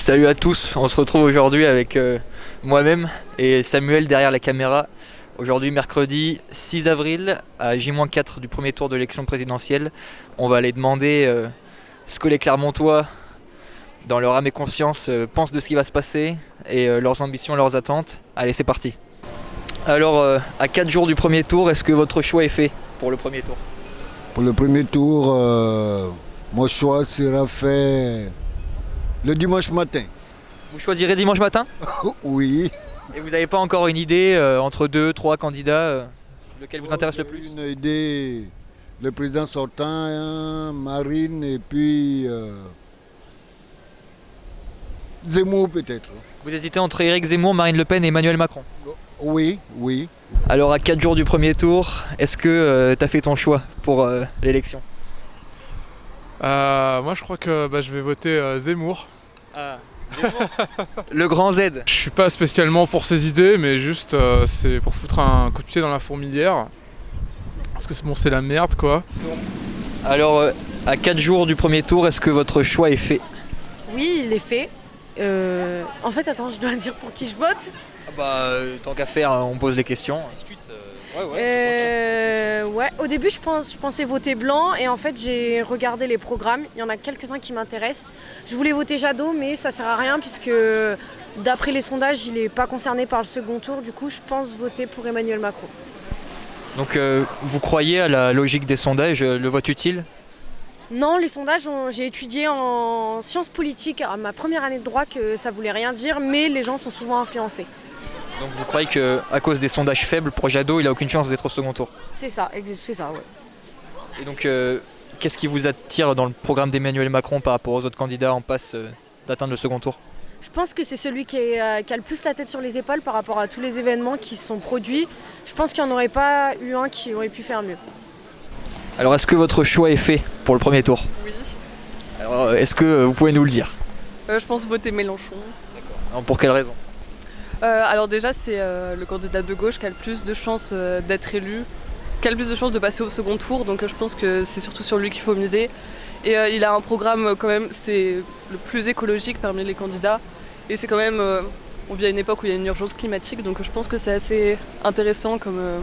Salut à tous, on se retrouve aujourd'hui avec moi-même et Samuel derrière la caméra. Aujourd'hui mercredi 6 avril à J-4 du premier tour de l'élection présidentielle. On va aller demander ce que les Clermontois, dans leur âme et conscience, pensent de ce qui va se passer et leurs ambitions, leurs attentes. Allez, c'est parti. Alors, à 4 jours du premier tour, est-ce que votre choix est fait pour le premier tour? Pour le premier tour, mon choix sera fait le dimanche matin. Vous choisirez dimanche matin? Oui. Et vous n'avez pas encore une idée entre 2-3 candidats, lequel vous intéresse le plus? Une idée, le président sortant, Marine et puis Zemmour peut-être. Vous hésitez entre Éric Zemmour, Marine Le Pen et Emmanuel Macron? Oui, oui. Alors à 4 jours du premier tour, est-ce que tu as fait ton choix pour l'élection? Moi je crois que je vais voter Zemmour. Ah, Zemmour. Le grand Z. Je suis pas spécialement pour ses idées, mais juste c'est pour foutre un coup de pied dans la fourmilière. Parce que bon, c'est la merde quoi. Alors à 4 jours du premier tour, est-ce que votre choix est fait? Oui, il est fait. En fait, attends, je dois dire pour qui je vote. Tant qu'à faire, on pose les questions. Ouais, au début, je pensais voter blanc et en fait, j'ai regardé les programmes. Il y en a quelques-uns qui m'intéressent. Je voulais voter Jadot, mais ça sert à rien puisque d'après les sondages, il n'est pas concerné par le second tour. Du coup, je pense voter pour Emmanuel Macron. Donc vous croyez à la logique des sondages, le vote utile? Non, les sondages, j'ai étudié en sciences politiques à ma première année de droit que ça voulait rien dire, mais les gens sont souvent influencés. Donc vous croyez qu'à cause des sondages faibles, pour Jadot, il n'a aucune chance d'être au second tour? C'est ça, ouais. Et donc qu'est-ce qui vous attire dans le programme d'Emmanuel Macron par rapport aux autres candidats en passe d'atteindre le second tour? Je pense que c'est celui qui a le plus la tête sur les épaules par rapport à tous les événements qui se sont produits. Je pense qu'il n'y en aurait pas eu un qui aurait pu faire mieux. Alors est-ce que votre choix est fait pour le premier tour? Oui. Alors est-ce que vous pouvez nous le dire? Je pense voter Mélenchon. D'accord. Alors, pour quelle raison? Alors déjà, c'est le candidat de gauche qui a le plus de chances d'être élu, qui a le plus de chances de passer au second tour. Donc je pense que c'est surtout sur lui qu'il faut miser. Et il a un programme quand même, c'est le plus écologique parmi les candidats. Et c'est quand même, on vit à une époque où il y a une urgence climatique. Donc je pense que c'est assez intéressant comme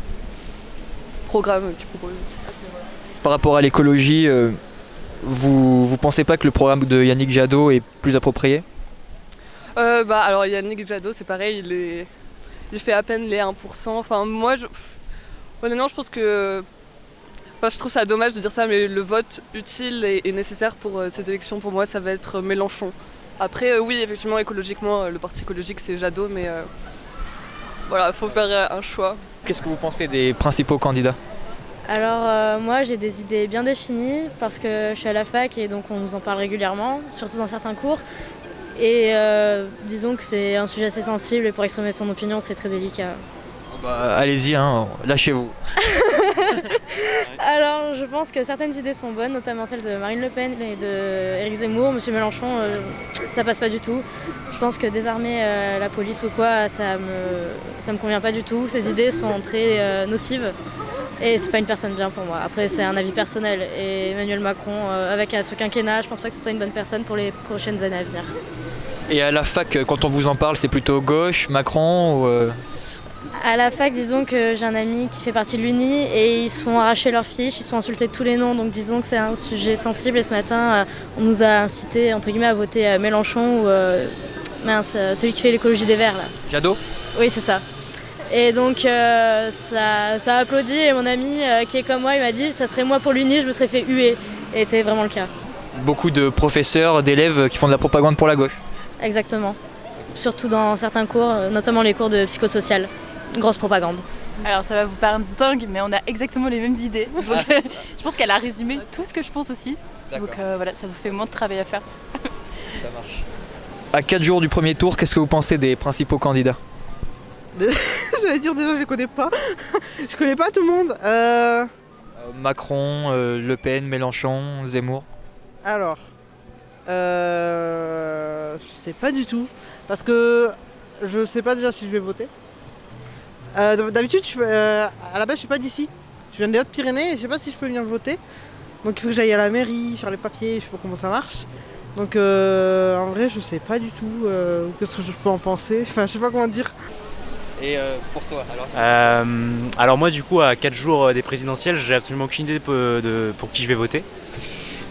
programme qu'il propose à ce niveau-là. Par rapport à l'écologie, vous pensez pas que le programme de Yannick Jadot est plus approprié? Alors Yannick Jadot, c'est pareil, il fait à peine les 1%. Enfin, moi, honnêtement, je pense que... je trouve ça dommage de dire ça, mais le vote utile et nécessaire pour cette élection, pour moi, ça va être Mélenchon. Après, oui, effectivement, écologiquement, le parti écologique, c'est Jadot, mais voilà, il faut faire un choix. Qu'est-ce que vous pensez des principaux candidats? Alors moi j'ai des idées bien définies parce que je suis à la fac et donc on nous en parle régulièrement, surtout dans certains cours. Et disons que c'est un sujet assez sensible et pour exprimer son opinion c'est très délicat. Allez-y, lâchez-vous. Alors je pense que certaines idées sont bonnes, notamment celle de Marine Le Pen et de Éric Zemmour. Monsieur Mélenchon, ça passe pas du tout. Je pense que désarmer la police ou quoi, ça me convient pas du tout. Ces idées sont très nocives. Et c'est pas une personne bien pour moi. Après, c'est un avis personnel. Et Emmanuel Macron, avec ce quinquennat, je pense pas que ce soit une bonne personne pour les prochaines années à venir. Et à la fac, quand on vous en parle, c'est plutôt gauche, Macron ou À la fac, disons que j'ai un ami qui fait partie de l'Uni et ils se font arracher leurs fiches, ils se font insulter de tous les noms. Donc disons que c'est un sujet sensible. Et ce matin, on nous a incité, entre guillemets, à voter Mélenchon ou celui qui fait l'écologie des Verts. Là. Jadot? Oui, c'est ça. Et donc ça a applaudi et mon ami qui est comme moi, il m'a dit ça serait moi pour l'Uni, je me serais fait huer. Et c'est vraiment le cas. Beaucoup de professeurs, d'élèves qui font de la propagande pour la gauche. Exactement. Surtout dans certains cours, notamment les cours de psychosocial. Grosse propagande. Alors ça va vous paraître dingue, mais on a exactement les mêmes idées. Donc je pense qu'elle a résumé tout ce que je pense aussi. D'accord. Donc voilà, ça vous fait moins de travail à faire. Ça marche. À 4 jours du premier tour, qu'est-ce que vous pensez des principaux candidats? J'allais dire déjà je les connais pas. Je connais pas tout le monde. Macron, Le Pen, Mélenchon, Zemmour. Alors, je sais pas du tout. Parce que je sais pas déjà si je vais voter. D'habitude, à la base je suis pas d'ici. Je viens des Hautes-Pyrénées et je sais pas si je peux venir voter. Donc il faut que j'aille à la mairie, faire les papiers, je sais pas comment ça marche. Donc en vrai, je sais pas du tout qu'est-ce que je peux en penser. Enfin, je sais pas comment dire. Et pour toi alors Alors moi du coup à 4 jours des présidentielles, j'ai absolument aucune idée pour qui je vais voter.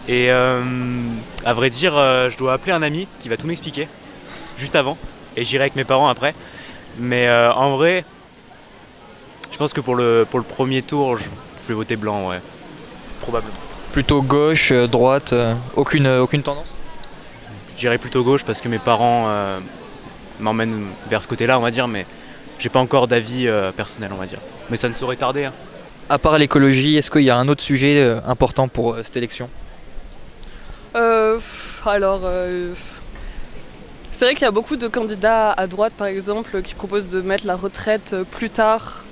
Et à vrai dire, je dois appeler un ami qui va tout m'expliquer juste avant. Et j'irai avec mes parents après. Mais en vrai, je pense que pour le premier tour, je vais voter blanc, ouais. Probablement. Plutôt gauche, droite, aucune tendance? J'irai plutôt gauche parce que mes parents m'emmènent vers ce côté-là, on va dire, mais j'ai pas encore d'avis personnel, on va dire. Mais ça ne saurait tarder. Hein. À part l'écologie, est-ce qu'il y a un autre sujet important pour cette élection? C'est vrai qu'il y a beaucoup de candidats à droite, par exemple, qui proposent de mettre la retraite plus tard.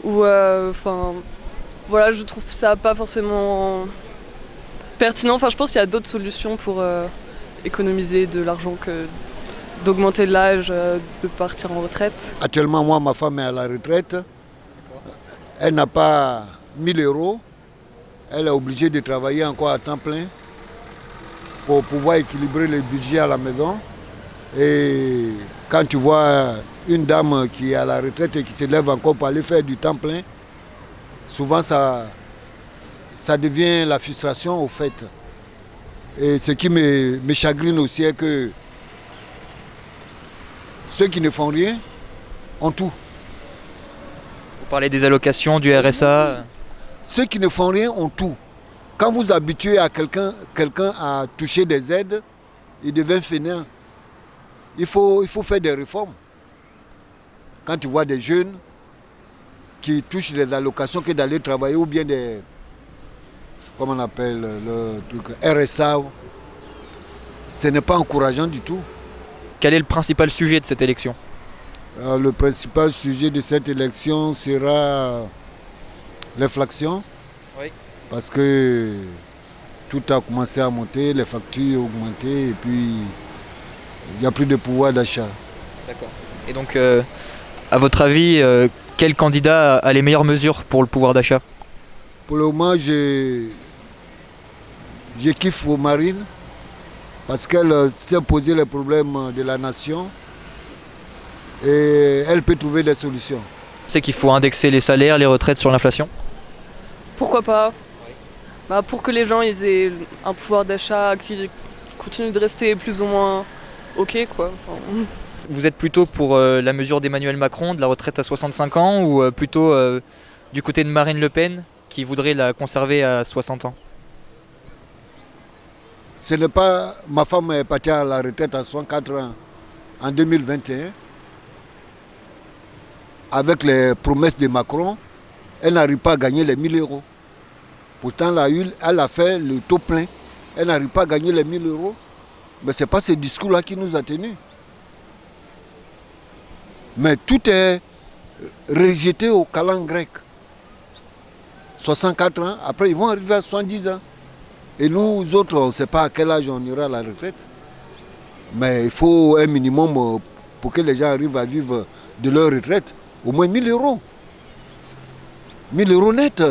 Ou, voilà, je trouve ça pas forcément pertinent. Enfin, je pense qu'il y a d'autres solutions pour économiser de l'argent que d'augmenter l'âge de partir en retraite. Actuellement, moi, ma femme est à la retraite. Elle n'a pas 1000 euros. Elle est obligée de travailler encore à temps plein pour pouvoir équilibrer le budget à la maison. Et quand tu vois une dame qui est à la retraite et qui se lève encore pour aller faire du temps plein, souvent ça devient la frustration au fait. Et ce qui me chagrine aussi est que ceux qui ne font rien ont tout. Vous parlez des allocations, du RSA. Ceux qui ne font rien ont tout. Quand vous habituez à quelqu'un à toucher des aides, il devient fainéant. Il faut faire des réformes. Quand tu vois des jeunes qui touchent des allocations que d'aller travailler ou bien des, comment on appelle, le truc, RSA, ce n'est pas encourageant du tout. Quel est le principal sujet de cette élection? Le principal sujet de cette élection sera l'inflation. Oui. Parce que tout a commencé à monter, les factures ont augmenté et puis il n'y a plus de pouvoir d'achat. D'accord. Et donc, à votre avis, quel candidat a les meilleures mesures pour le pouvoir d'achat? Pour le moment, je kiffe Marine parce qu'elle sait poser les problèmes de la nation et elle peut trouver des solutions. C'est qu'il faut indexer les salaires, les retraites sur l'inflation? Pourquoi pas? Pour que les gens ils aient un pouvoir d'achat qui continue de rester plus ou moins ok, quoi. Vous êtes plutôt pour la mesure d'Emmanuel Macron, de la retraite à 65 ans, ou plutôt du côté de Marine Le Pen, qui voudrait la conserver à 60 ans? Ce n'est pas... Ma femme est partie à la retraite à 64 ans en 2021. Avec les promesses de Macron, elle n'arrive pas à gagner les 1000 euros. Pourtant, elle a fait le taux plein. Elle n'arrive pas à gagner les 1000 euros. Mais ce n'est pas ce discours-là qui nous a tenus. Mais tout est rejeté au calendrier grec. 64 ans, après ils vont arriver à 70 ans. Et nous autres, on ne sait pas à quel âge on ira à la retraite. Mais il faut un minimum pour que les gens arrivent à vivre de leur retraite. Au moins 1000 euros. 1000 euros net.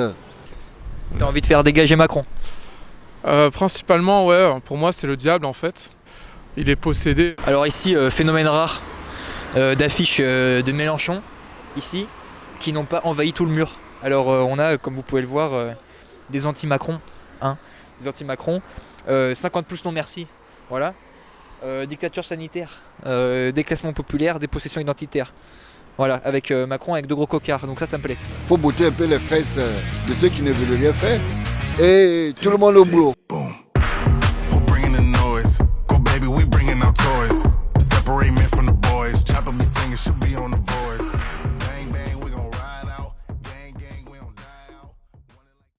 T'as envie de faire dégager Macron? Principalement, ouais, pour moi c'est le diable en fait. Il est possédé. Alors ici, phénomène rare d'affiches de Mélenchon, ici, qui n'ont pas envahi tout le mur. Alors on a, comme vous pouvez le voir, des anti-Macron, des anti-Macron, 50 plus non merci, voilà. Dictature sanitaire, déclassement populaire, dépossession identitaire. Voilà, avec Macron avec 2 gros cocards, donc ça me plaît. Il faut botter un peu les fesses de ceux qui ne veulent rien faire et tout le monde au boulot.